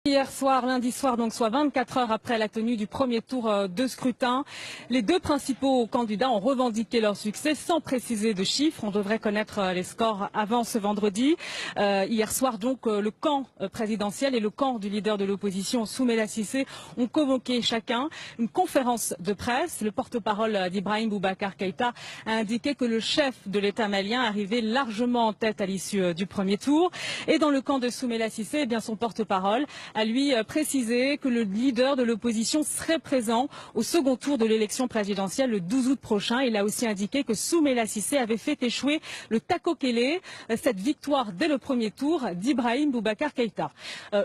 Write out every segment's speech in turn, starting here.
Hier soir, lundi soir, donc soit 24 heures après la tenue du premier tour de scrutin, les deux principaux candidats ont revendiqué leur succès sans préciser de chiffres. On devrait connaître les scores avant ce vendredi. Hier soir, donc, le camp présidentiel et le camp du leader de l'opposition, Soumaïla Cissé, ont convoqué chacun une conférence de presse. Le porte-parole d'Ibrahim Boubacar Keïta a indiqué que le chef de l'État malien arrivait largement en tête à l'issue du premier tour. Et dans le camp de Soumaïla Cissé, eh bien, son porte-parole a lui précisé que le leader de l'opposition serait présent au second tour de l'élection présidentielle le 12 août prochain. Il a aussi indiqué que Soumaïla Cissé avait fait échouer le Takokele, cette victoire dès le premier tour d'Ibrahim Boubacar Keïta.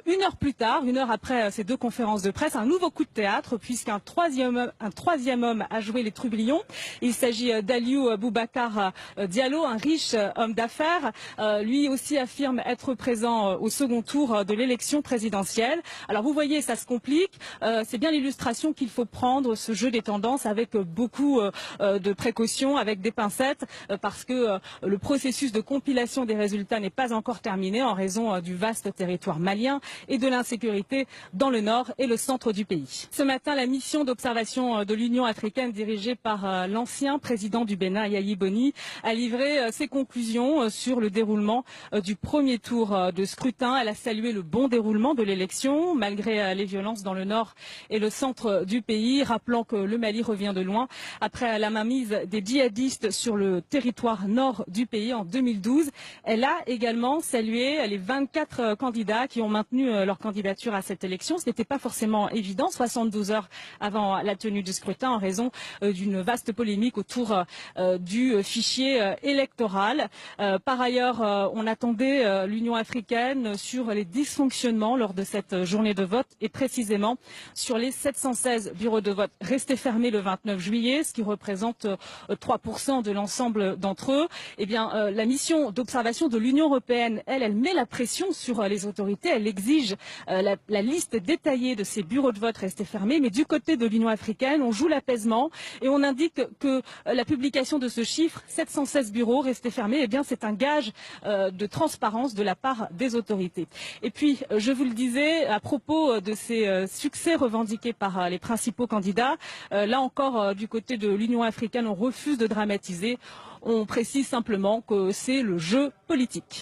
Une heure plus tard, une heure après ces deux conférences de presse, un nouveau coup de théâtre puisqu'un troisième homme a joué les trublions. Il s'agit d'Aliou Boubacar Diallo, un riche homme d'affaires. Lui aussi affirme être présent au second tour de l'élection présidentielle. Alors vous voyez, ça se complique. C'est bien l'illustration qu'il faut prendre, ce jeu des tendances, avec beaucoup de précautions, avec des pincettes, parce que le processus de compilation des résultats n'est pas encore terminé en raison du vaste territoire malien et de l'insécurité dans le nord et le centre du pays. Ce matin, la mission d'observation de l'Union africaine dirigée par l'ancien président du Bénin, Yayi Boni, a livré ses conclusions sur le déroulement du premier tour de scrutin. Elle a salué le bon déroulement de l'élection malgré les violences dans le nord et le centre du pays, rappelant que le Mali revient de loin après la mainmise des djihadistes sur le territoire nord du pays en 2012. Elle a également salué les 24 candidats qui ont maintenu leur candidature à cette élection. Ce n'était pas forcément évident, 72 heures avant la tenue du scrutin, en raison d'une vaste polémique autour du fichier électoral. Par ailleurs, on attendait l'Union africaine sur les dysfonctionnements lors de cette journée de vote et précisément sur les 716 bureaux de vote restés fermés le 29 juillet, ce qui représente 3% de l'ensemble d'entre eux. Eh bien, la mission d'observation de l'Union européenne, elle met la pression sur les autorités. Elle exige la liste détaillée de ces bureaux de vote restés fermés. Mais du côté de l'Union africaine, on joue l'apaisement et on indique que la publication de ce chiffre, 716 bureaux restés fermés, eh bien, c'est un gage de transparence de la part des autorités. Et puis, je vous le disais, à propos de ces succès revendiqués par les principaux candidats, là encore, du côté de l'Union africaine, on refuse de dramatiser. On précise simplement que c'est le jeu politique.